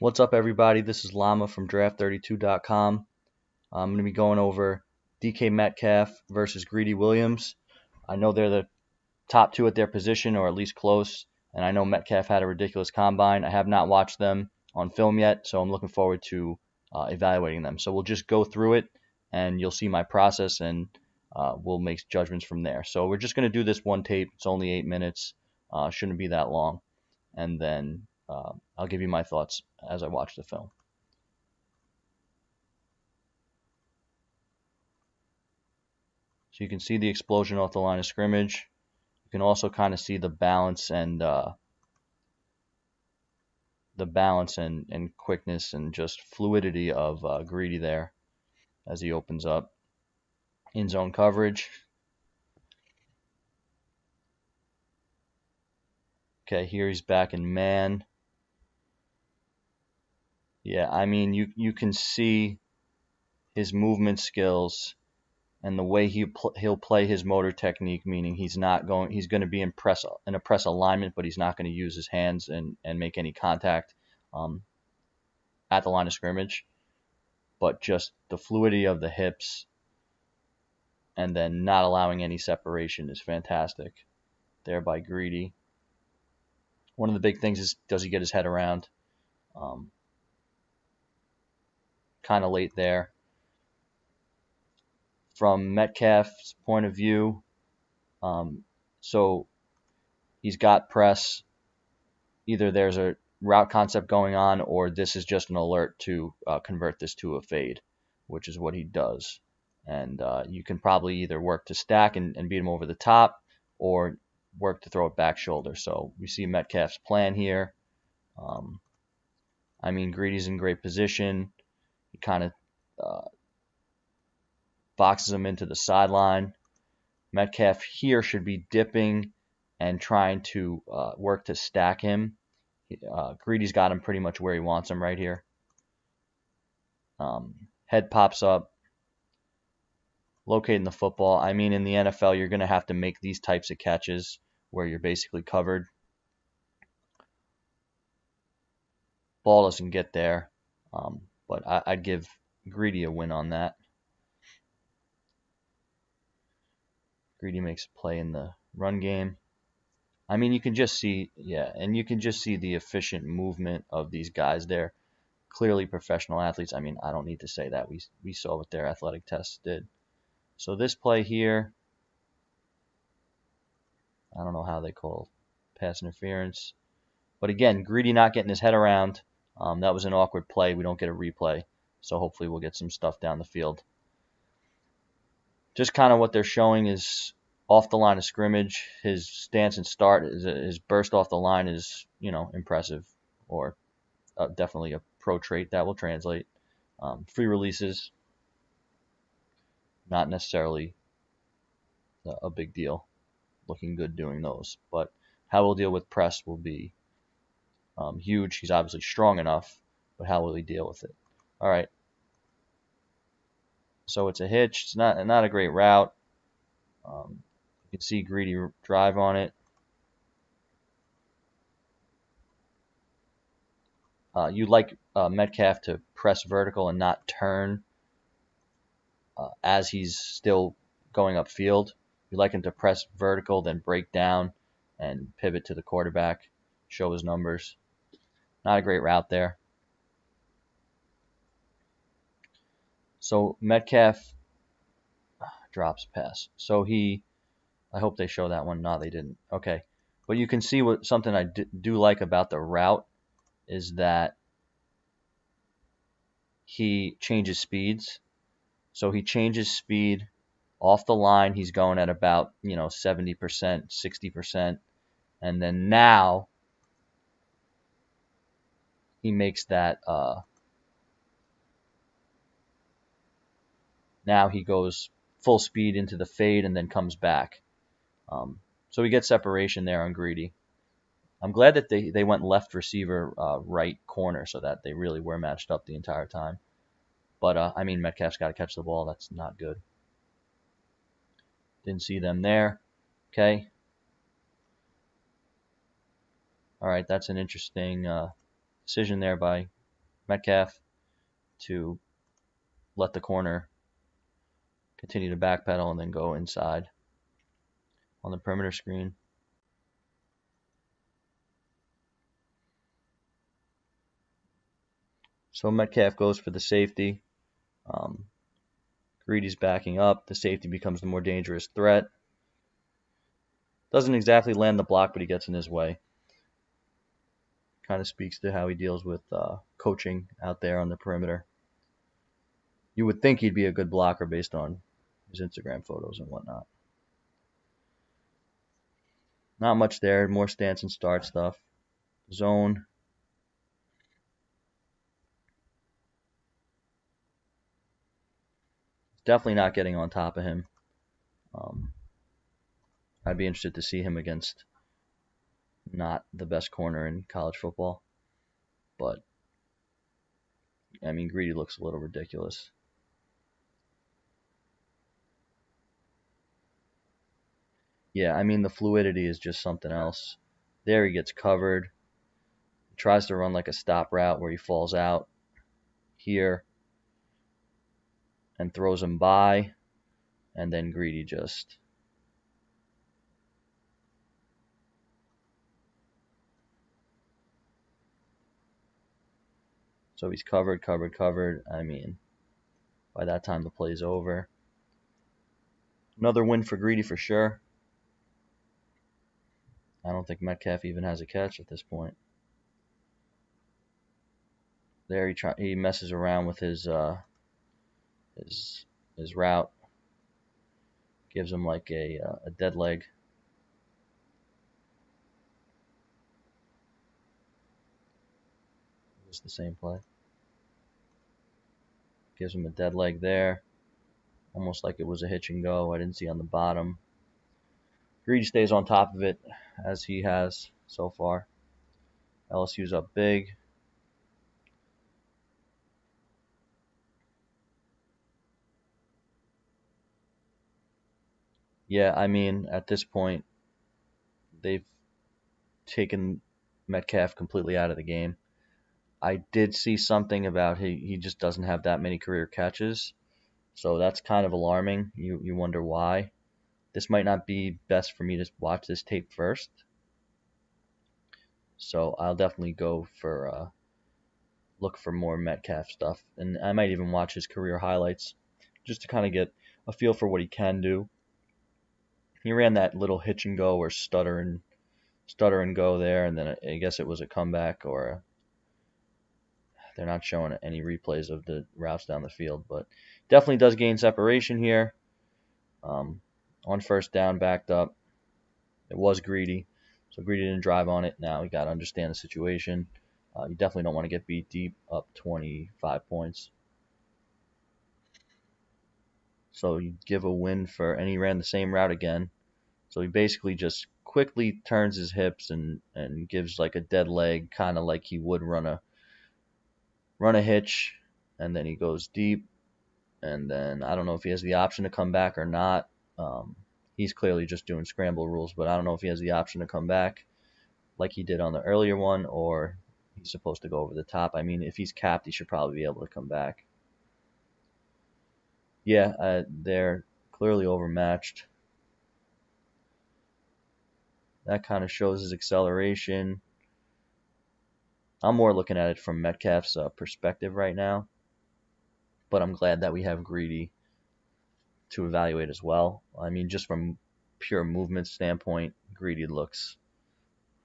What's up, everybody? This is Llama from Draft32.com. I'm going to be going over DK Metcalf versus Greedy Williams. I know they're the top two at their position, or at least close, and I know Metcalf had a ridiculous combine. I have not watched them on film yet, so I'm looking forward to evaluating them. So we'll just go through it, and you'll see my process, and we'll make judgments from there. So we're just going to do this one tape. It's only 8 minutes. Shouldn't be that long. And then I'll give you my thoughts as I watch the film. So you can see the explosion off the line of scrimmage. You can also kind of see the balance and quickness and just fluidity of Greedy there as he opens up in zone coverage. Okay, here he's back in man. Yeah, I mean you can see his movement skills and the way he'll play his motor technique, meaning he's going to be in a press alignment, but he's not going to use his hands and make any contact at the line of scrimmage. But just the fluidity of the hips and then not allowing any separation is fantastic there by Greedy. One of the big things is, does he get his head around? Kind of late there. From Metcalf's point of view, so he's got press. Either there's a route concept going on, or this is just an alert to convert this to a fade, which is what he does. And you can probably either work to stack and beat him over the top, or work to throw it back shoulder. So we see Metcalf's plan here. I mean, Greedy's in great position. He kind of boxes him into the sideline. Metcalf here should be dipping and trying to work to stack him. Greedy's got him pretty much where he wants him right here. Head pops up, locating the football. I mean, in the NFL, you're going to have to make these types of catches where you're basically covered. Ball doesn't get there, but I'd give Greedy a win on that. Greedy makes a play in the run game. I mean, you can just see, and you can just see the efficient movement of these guys. They're clearly professional athletes. I mean, I don't need to say that. We saw what their athletic tests did. So this play here, I don't know how they call pass interference. But again, Greedy not getting his head around. That was an awkward play. We don't get a replay. So hopefully we'll get some stuff down the field. Just kind of what they're showing is off the line of scrimmage. His stance and start, his burst off the line is, impressive, or definitely a pro trait that will translate. Free releases, not necessarily a big deal. Looking good doing those, but how we'll deal with press will be huge. He's obviously strong enough, but how will he deal with it? All right. So it's a hitch. It's not a great route. You can see Greedy drive on it. You'd like Metcalf to press vertical and not turn as he's still going upfield. You'd like him to press vertical, then break down and pivot to the quarterback, show his numbers. Not a great route there. So Metcalf drops pass. So I hope they show that one. No, they didn't. Okay. But you can see something I do like about the route is that he changes speeds. So he changes speed off the line. He's going at about, 70%, 60%. And then now he makes that, now he goes full speed into the fade and then comes back. So we get separation there on Greedy. I'm glad that they went left receiver, right corner, so that they really were matched up the entire time. But, I mean, Metcalf's got to catch the ball. That's not good. Didn't see them there. Okay. All right, that's an interesting decision there by Metcalf to let the corner continue to backpedal and then go inside on the perimeter screen. So Metcalf goes for the safety. Um, Greedy's backing up. The safety becomes the more dangerous threat. Doesn't exactly land the block, but he gets in his way. Kind of speaks to how he deals with coaching out there on the perimeter. You would think he'd be a good blocker based on his Instagram photos and whatnot. Not much there. More stance and start stuff. Zone. Definitely not getting on top of him. I'd be interested to see him against not the best corner in college football. But, I mean, Greedy looks a little ridiculous. Yeah, I mean, the fluidity is just something else. There he gets covered. He tries to run like a stop route where he falls out here and throws him by. And then Greedy just... So he's covered. I mean, by that time the play's over. Another win for Greedy for sure. I don't think Metcalf even has a catch at this point. There he messes around with his route. Gives him like a dead leg. It's the same play. Gives him a dead leg there. Almost like it was a hitch and go. I didn't see on the bottom. Greedy stays on top of it as he has so far. LSU's up big. Yeah, I mean, at this point, they've taken Metcalf completely out of the game. I did see something about he just doesn't have that many career catches. So that's kind of alarming. You wonder why. This might not be best for me to watch this tape first. So I'll definitely go for look for more Metcalf stuff, and I might even watch his career highlights just to kind of get a feel for what he can do. He ran that little hitch and go or stutter and go there, and then I guess it was a comeback, or they're not showing any replays of the routes down the field, but definitely does gain separation here. On first down, backed up. It was Greedy, so Greedy didn't drive on it. Now you got to understand the situation. You definitely don't want to get beat deep, up 25 points. So you give a win for, and he ran the same route again. So he basically just quickly turns his hips and gives like a dead leg, kind of like he would run a hitch, and then he goes deep, and then I don't know if he has the option to come back or not. He's clearly just doing scramble rules, but I don't know if he has the option to come back like he did on the earlier one, or he's supposed to go over the top. I mean, if he's capped, he should probably be able to come back. Yeah, they're clearly overmatched. That kind of shows his acceleration. I'm more looking at it from Metcalf's perspective right now, but I'm glad that we have Greedy to evaluate as well. I mean, just from pure movement standpoint, Greedy looks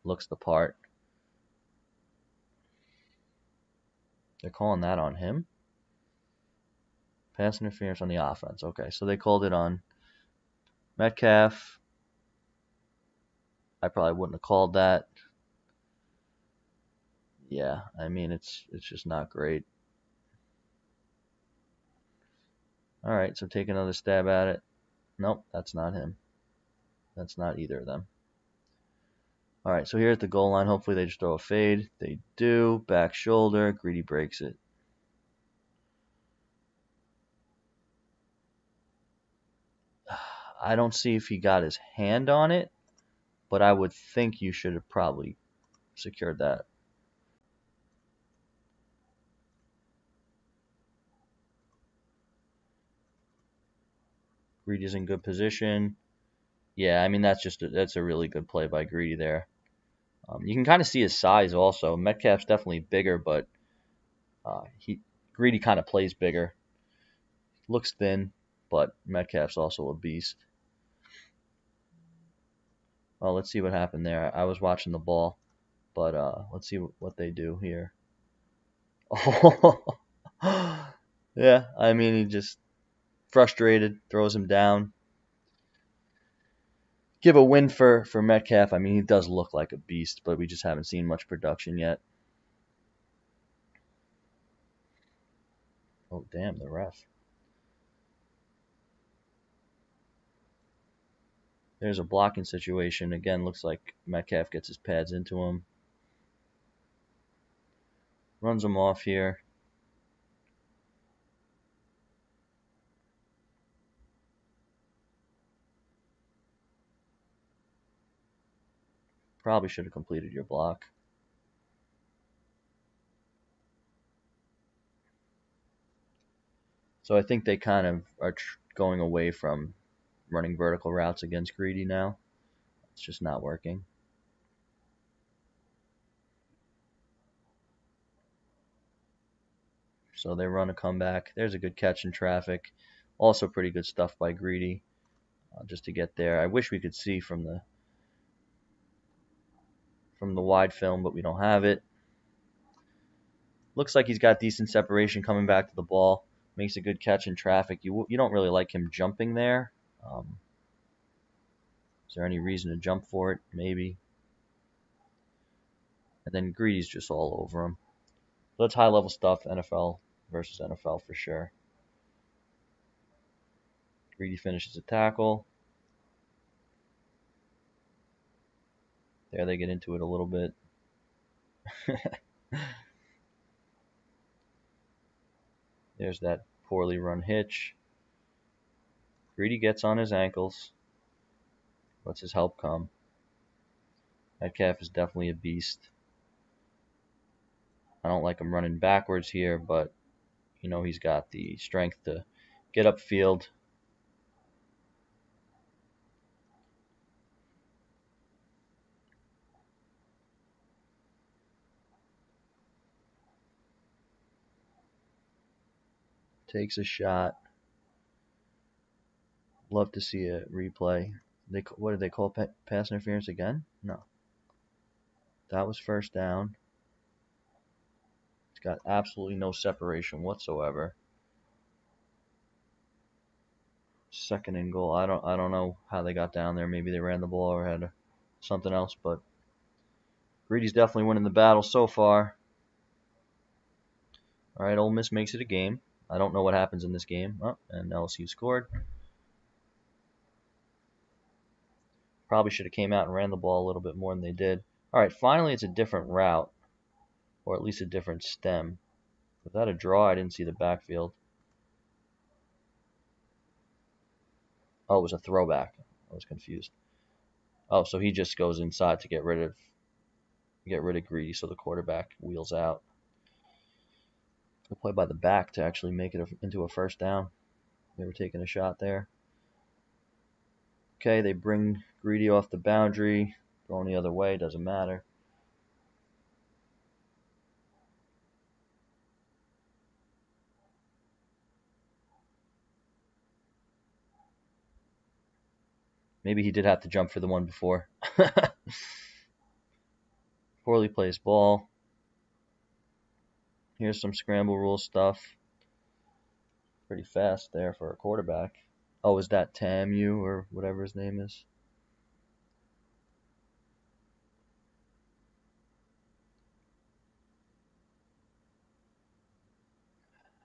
the part. They're calling that on him. Pass interference on the offense. Okay, so they called it on Metcalf. I probably wouldn't have called that. Yeah, I mean, it's just not great. All right, so take another stab at it. Nope, that's not him. That's not either of them. All right, so here at the goal line, hopefully they just throw a fade. They do. Back shoulder. Greedy breaks it. I don't see if he got his hand on it, but I would think you should have probably secured that. Greedy's in good position. Yeah, I mean that's a really good play by Greedy there. You can kind of see his size also. Metcalf's definitely bigger, but he Greedy kind of plays bigger. Looks thin, but Metcalf's also a beast. Oh, let's see what happened there. I was watching the ball, but let's see what they do here. Yeah, I mean he just frustrated, throws him down. Give a win for Metcalf. I mean he does look like a beast, but we just haven't seen much production yet. Oh damn, the ref. There's a blocking situation. Again, looks like Metcalf gets his pads into him. Runs him off here. Probably should have completed your block. So I think they kind of are going away from running vertical routes against Greedy now. It's just not working. So they run a comeback. There's a good catch in traffic. Also pretty good stuff by Greedy just to get there. I wish we could see from the wide film, but we don't have it. Looks like he's got decent separation coming back to the ball. Makes a good catch in traffic. You don't really like him jumping there. Is there any reason to jump for it? Maybe. And then Greedy's just all over him. So that's high level stuff, NFL versus NFL for sure. Greedy finishes a tackle. There they get into it a little bit. There's that poorly run hitch. Greedy gets on his ankles. Lets his help come. Metcalf is definitely a beast. I don't like him running backwards here, but he's got the strength to get upfield. Takes a shot. Love to see a replay. What did they call pass interference again? No. That was first down. It's got absolutely no separation whatsoever. Second and goal. I don't know how they got down there. Maybe they ran the ball or had something else, but Greedy's definitely winning the battle so far. All right, Ole Miss makes it a game. I don't know what happens in this game. Oh, and LSU scored. Probably should have came out and ran the ball a little bit more than they did. All right, finally it's a different route, or at least a different stem. Was that a draw? I didn't see the backfield. Oh, it was a throwback. I was confused. Oh, so he just goes inside to get rid of Greedy, so the quarterback wheels out. Good play by the back to actually make it into a first down. They were taking a shot there. Okay, they bring Greedy off the boundary. Going the other way, doesn't matter. Maybe he did have to jump for the one before. Poorly placed ball. Here's some scramble rule stuff. Pretty fast there for a quarterback. Oh, is that Tamu or whatever his name is?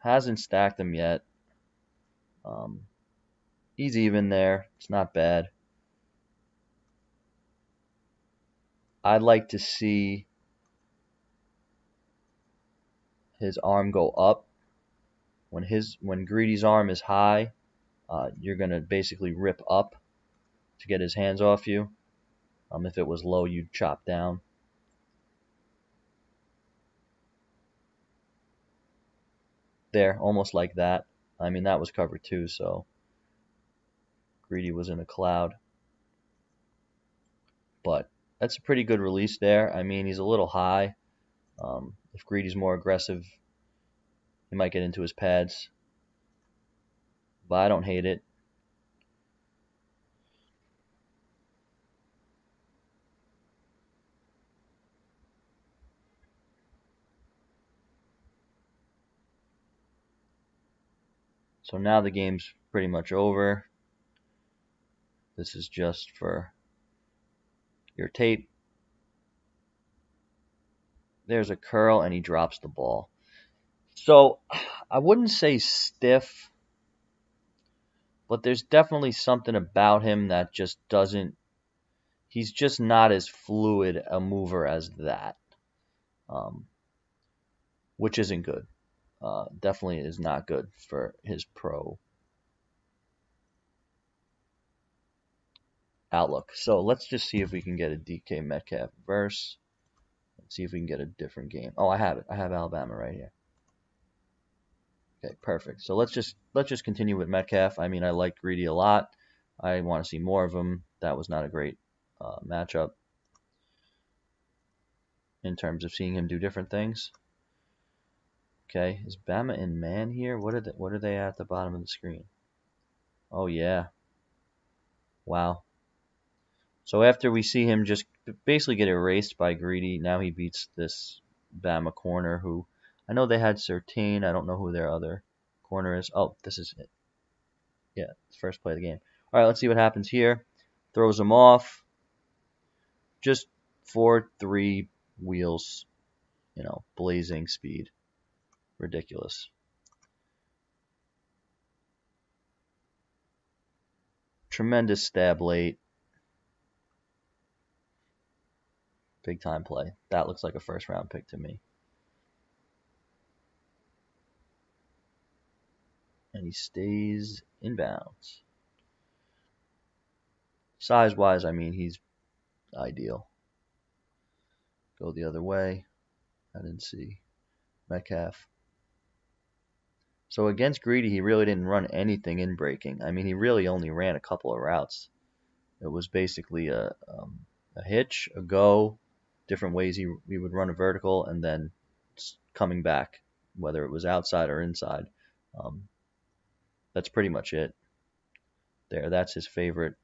Hasn't stacked him yet. He's even there. It's not bad. I'd like to see his arm go up. When Greedy's arm is high, you're gonna basically rip up to get his hands off you. If it was low, you'd chop down. There, almost like that. I mean, that was cover two, so Greedy was in a cloud. But that's a pretty good release there. I mean, he's a little high. If Greedy's more aggressive, he might get into his pads. But I don't hate it. So now the game's pretty much over. This is just for your tape. There's a curl, and he drops the ball. So I wouldn't say stiff, but there's definitely something about him that just doesn't. He's just not as fluid a mover as that, which isn't good. Definitely is not good for his pro outlook. So let's just see if we can get a DK Metcalf verse. Let's see if we can get a different game. Oh, I have it. I have Alabama right here. Okay, perfect. So let's just continue with Metcalf. I mean, I like Greedy a lot. I want to see more of him. That was not a great matchup in terms of seeing him do different things. Okay, is Bama in man here? What are they at the bottom of the screen? Oh yeah. Wow. So after we see him just basically get erased by Greedy, now he beats this Bama corner who I know they had Certain. I don't know who their other corner is. Oh, this is it. Yeah, it's first play of the game. All right, let's see what happens here. Throws him off. Just 4-3 wheels, blazing speed. Ridiculous. Tremendous stab late. Big time play. That looks like a first round pick to me. And he stays inbounds. Size wise, I mean, he's ideal. Go the other way. I didn't see Metcalf. So against Greedy, he really didn't run anything in breaking. I mean, he really only ran a couple of routes. It was basically a hitch, a go, different ways he would run a vertical, and then coming back, whether it was outside or inside. That's pretty much it. There, that's his favorite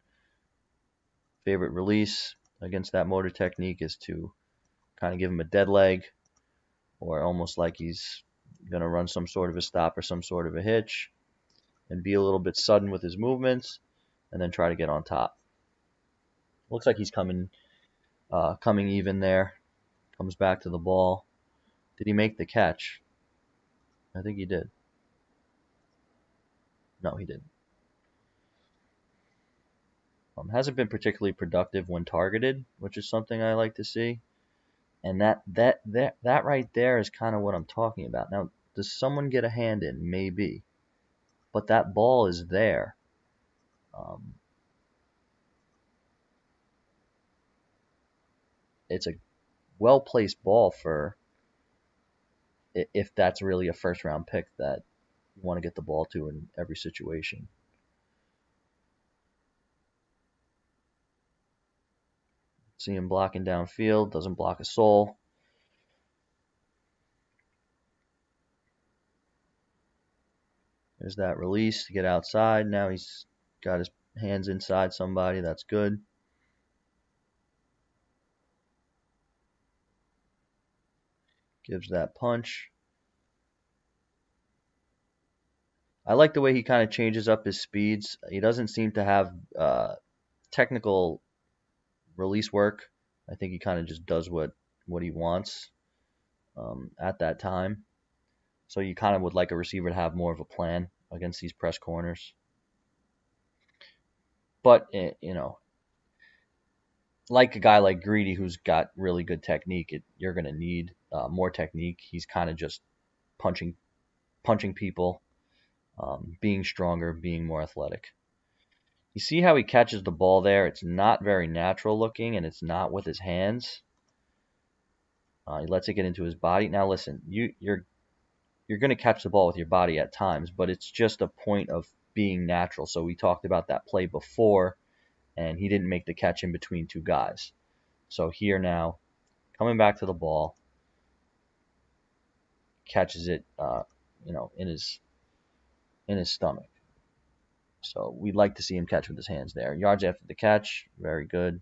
release against that motor technique is to kind of give him a dead leg, or almost like he's going to run some sort of a stop or some sort of a hitch, and be a little bit sudden with his movements, and then try to get on top. Looks like he's coming even there. Comes back to the ball. Did he make the catch? I think he did. No, he didn't. Hasn't been particularly productive when targeted, which is something I like to see. And that right there is kind of what I'm talking about. Now, does someone get a hand in? Maybe. But that ball is there. It's a well-placed ball for if that's really a first-round pick that you want to get the ball to in every situation. See him blocking downfield, doesn't block a soul. There's that release to get outside. Now he's got his hands inside somebody. That's good. Gives that punch. I like the way he kind of changes up his speeds. He doesn't seem to have technical release work. I think he kind of just does what he wants at that time. So you kind of would like a receiver to have more of a plan against these press corners. But, like a guy like Greedy who's got really good technique, you're going to need more technique. He's kind of just punching people, being stronger, being more athletic. You see how he catches the ball there? It's not very natural looking, and it's not with his hands. He lets it get into his body. Now listen, you're going to catch the ball with your body at times, but it's just a point of being natural. So we talked about that play before, and he didn't make the catch in between two guys. So here now, coming back to the ball, catches it, in his stomach. So we'd like to see him catch with his hands there. Yards after the catch, very good.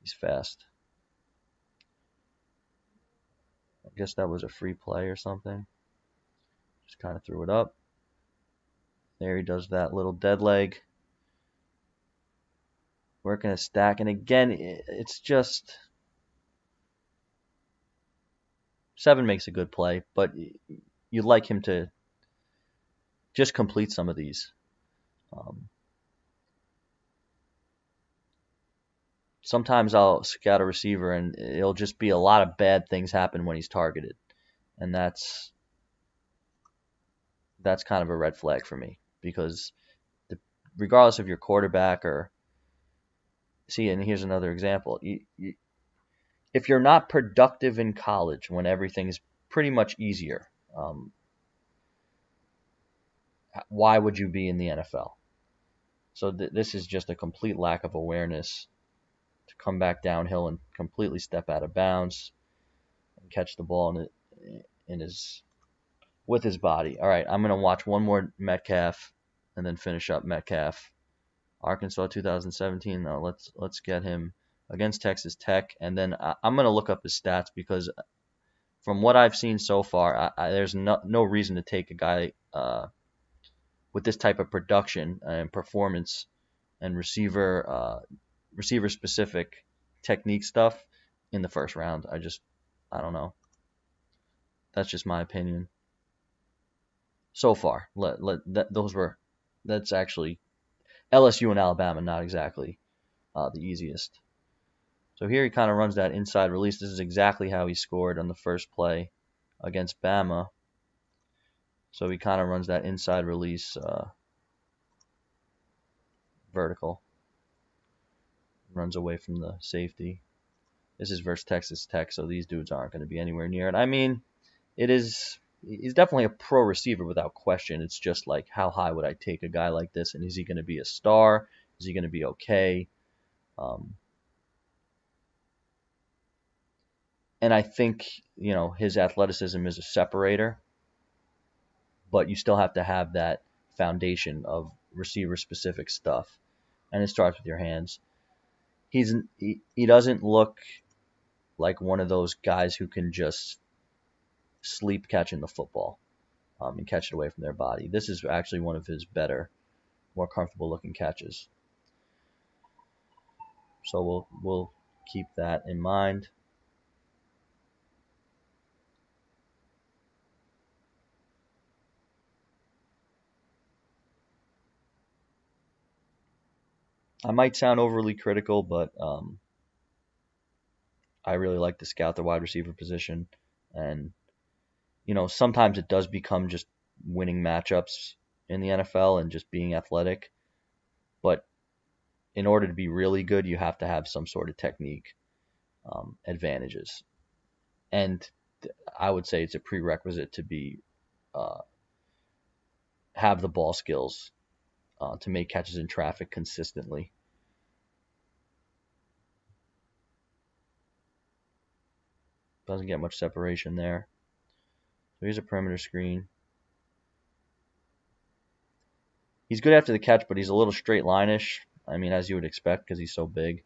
He's fast. I guess that was a free play or something. Just kind of threw it up. There he does that little dead leg. Working a stack. And again, it's just... 7 makes a good play, but you'd like him to just complete some of these. Sometimes I'll scout a receiver and it'll just be a lot of bad things happen when he's targeted. And that's kind of a red flag for me, because regardless of your quarterback or... See, and here's another example. If you're not productive in college when everything's pretty much easier, why would you be in the NFL? So this is just a complete lack of awareness to come back downhill and completely step out of bounds and catch the ball with his body. All right, I'm going to watch one more Metcalf and then finish up Metcalf. Arkansas 2017. Now let's get him against Texas Tech, and then I'm going to look up his stats, because from what I've seen so far, there's no reason to take a guy with this type of production and performance and receiver specific technique stuff in the first round. I don't know. That's just my opinion. So far, that's actually LSU and Alabama, not exactly the easiest. So here he kind of runs that inside release. This is exactly how he scored on the first play against Bama. So he kind of runs that inside release vertical. Runs away from the safety. This is versus Texas Tech, so these dudes aren't going to be anywhere near it. I mean, he's definitely a pro receiver without question. It's just like, how high would I take a guy like this, and is he going to be a star? Is he going to be okay? And I think, his athleticism is a separator, but you still have to have that foundation of receiver-specific stuff, and it starts with your hands. He doesn't look like one of those guys who can just sleep catching the football and catch it away from their body. This is actually one of his better, more comfortable-looking catches. So we'll keep that in mind. I might sound overly critical, but I really like to scout the wide receiver position. And, sometimes it does become just winning matchups in the NFL and just being athletic. But in order to be really good, you have to have some sort of technique advantages. And I would say it's a prerequisite to be have the ball skills to make catches in traffic consistently. Doesn't get much separation there. So here's a perimeter screen. He's good after the catch, but he's a little straight line-ish. I mean, as you would expect, because he's so big.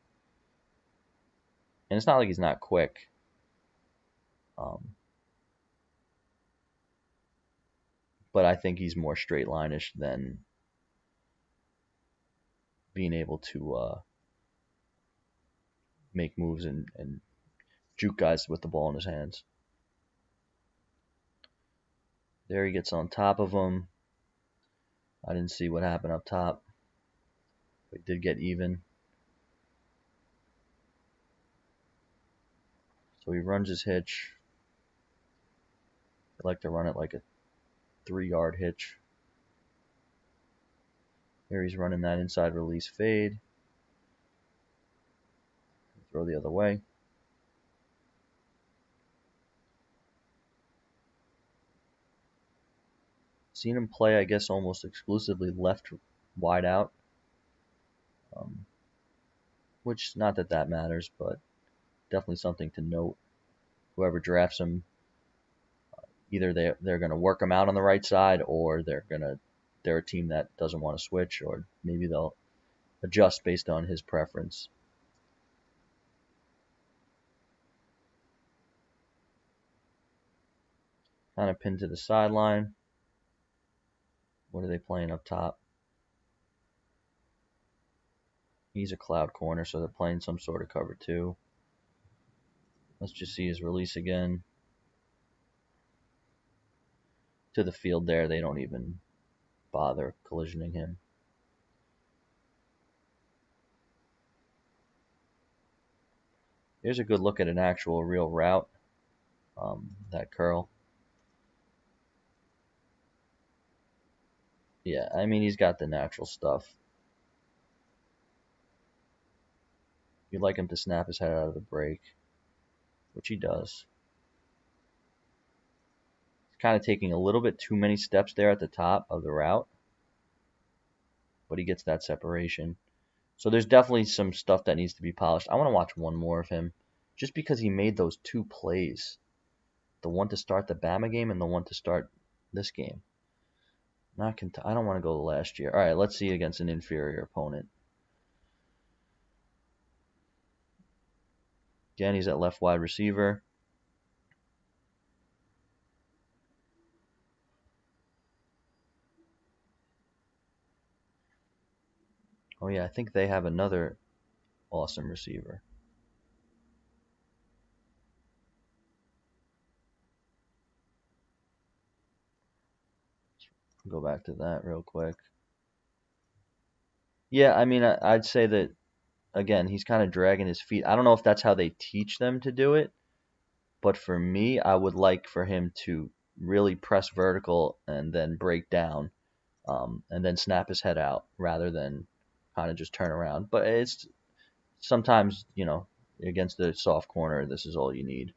And it's not like he's not quick. But I think he's more straight line-ish than being able to make moves and juke guys with the ball in his hands. There he gets on top of him. I didn't see what happened up top. But he did get even. So he runs his hitch. I like to run it like a 3-yard hitch. Here he's running that inside release fade. Throw the other way. Seen him play, I guess, almost exclusively left wide out, um, which not that that matters, but definitely something to note. Whoever drafts him, either they're going to work him out on the right side, or they're a team that doesn't want to switch, or maybe they'll adjust based on his preference. Kind of pinned to the sideline. What are they playing up top? He's a cloud corner, so they're playing some sort of cover two. Let's just see his release again. To the field there, they don't even bother collisioning him. Here's a good look at an actual real route. That curl. Yeah, I mean, he's got the natural stuff. You'd like him to snap his head out of the break, which he does. He's kind of taking a little bit too many steps there at the top of the route, but he gets that separation. So there's definitely some stuff that needs to be polished. I want to watch one more of him just because he made those two plays. The one to start the Bama game and the one to start this game. I don't want to go to last year. All right, let's see against an inferior opponent. Again, he's at left wide receiver. Oh yeah, I think they have another awesome receiver. Go back to that real quick. Yeah, I mean, I'd say that, again, he's kind of dragging his feet. I don't know if that's how they teach them to do it, but for me, I would like for him to really press vertical and then break down, and then snap his head out rather than kind of just turn around. But it's sometimes, against the soft corner, this is all you need.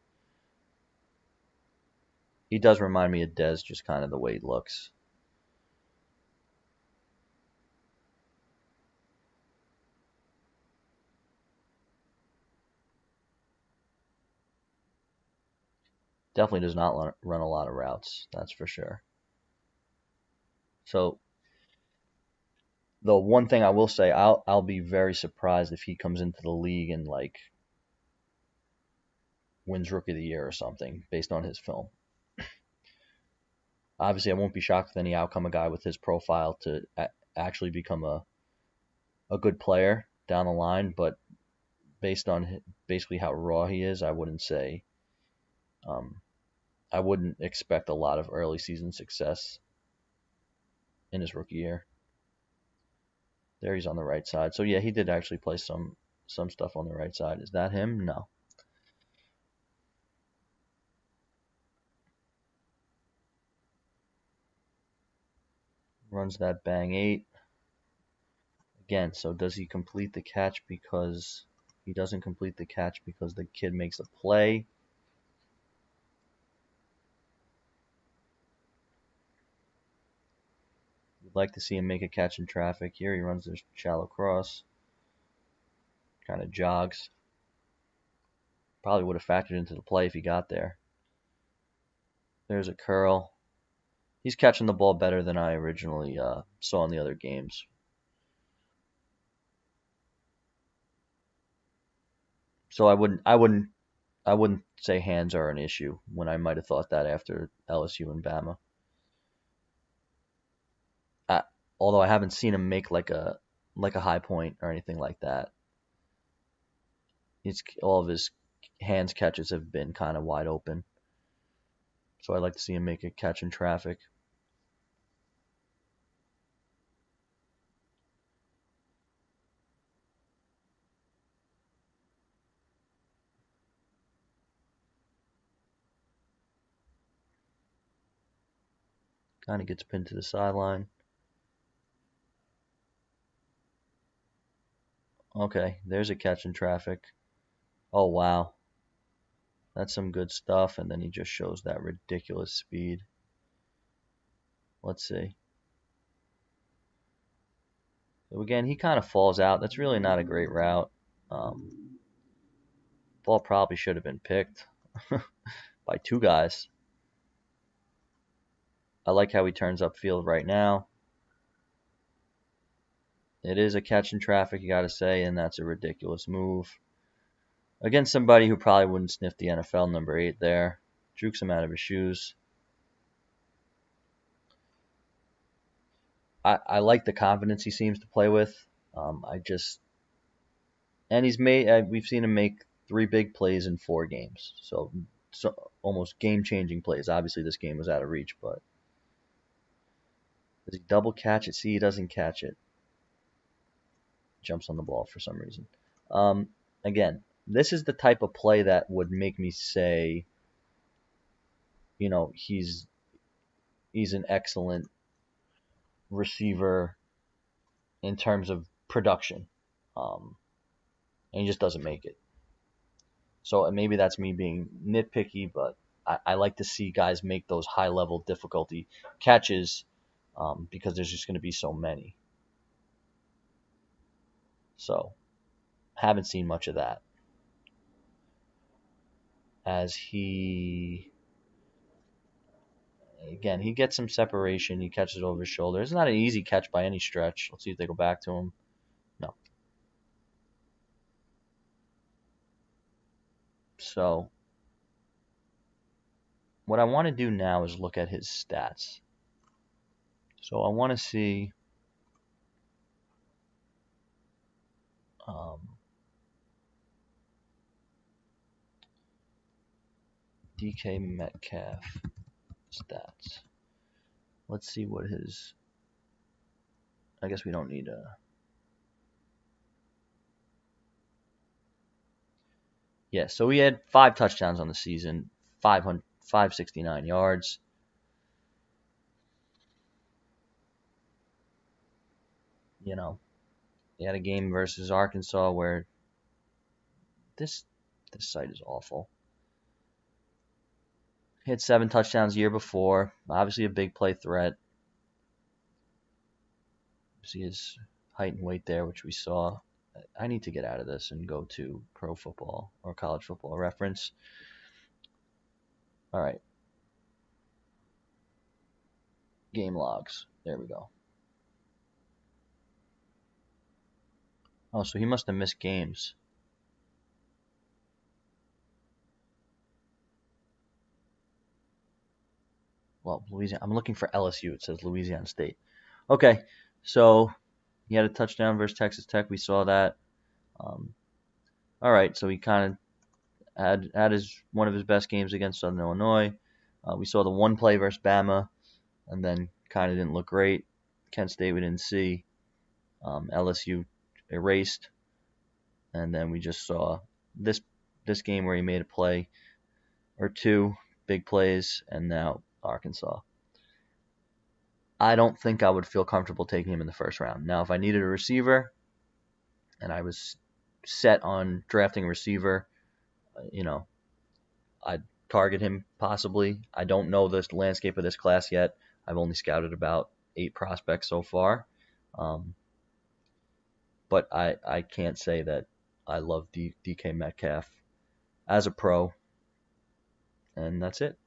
He does remind me of Dez, just kind of the way he looks. Definitely does not run a lot of routes, that's for sure. So the one thing I will say, I'll be very surprised if he comes into the league and like wins Rookie of the Year or something based on his film. Obviously, I won't be shocked with any outcome. A guy with his profile to actually become a good player down the line, but based on basically how raw he is, I wouldn't say. I wouldn't expect a lot of early season success in his rookie year. There he's on the right side. So yeah, he did actually play some stuff on the right side. Is that him? No. Runs that bang 8. Again, so does he complete the catch because he doesn't complete the catch because the kid makes a play? You'd like to see him make a catch in traffic. Here he runs this shallow cross. Kind of jogs. Probably would have factored into the play if he got there. There's a curl. He's catching the ball better than I originally saw in the other games. So I wouldn't say hands are an issue when I might have thought that after LSU and Bama. I, although I haven't seen him make like a high point or anything like that. All of his hands catches have been kind of wide open. So I'd like to see him make a catch in traffic. Kind of gets pinned to the sideline. Okay, there's a catch in traffic. Oh, wow. That's some good stuff. And then he just shows that ridiculous speed. Let's see. So again, he kind of falls out. That's really not a great route. Ball probably should have been picked by two guys. I like how he turns upfield right now. It is a catch in traffic, you got to say, and that's a ridiculous move. Against somebody who probably wouldn't sniff the NFL number 8 there. Jukes him out of his shoes. I like the confidence he seems to play with. And we've seen him make 3 big plays in 4 games. So almost game-changing plays. Obviously, this game was out of reach, but does he double catch it? See, he doesn't catch it. Jumps on the ball for some reason. Again, this is the type of play that would make me say, he's an excellent receiver in terms of production, and he just doesn't make it. So maybe that's me being nitpicky, but I like to see guys make those high-level difficulty catches because there's just going to be so many. So haven't seen much of that. As he gets some separation. He catches over his shoulder. It's not an easy catch by any stretch. Let's see if they go back to him. No. So what I want to do now is look at his stats. So I want to see DK Metcalf stats. Let's see what his... I guess we don't need a... Yeah, so he had 5 touchdowns on the season, 569 yards. He had a game versus Arkansas where this site is awful. He had 7 touchdowns the year before. Obviously a big play threat. See his height and weight there, which we saw. I need to get out of this and go to Pro Football or College Football Reference. All right. Game logs. There we go. Oh, so he must have missed games. Well, Louisiana. I'm looking for LSU. It says Louisiana State. Okay, so he had a touchdown versus Texas Tech. We saw that. All right, so he kind of had one of his best games against Southern Illinois. We saw the one play versus Bama, and then kind of didn't look great. Kent State we didn't see. LSU erased, and then we just saw this game where he made a play or 2 big plays, and now Arkansas. I don't think I would feel comfortable taking him in the first round. Now, if I needed a receiver and I was set on drafting a receiver, I'd target him possibly. I don't know the landscape of this class yet. I've only scouted about 8 prospects so far. But I can't say that I love DK Metcalf as a pro. And that's it.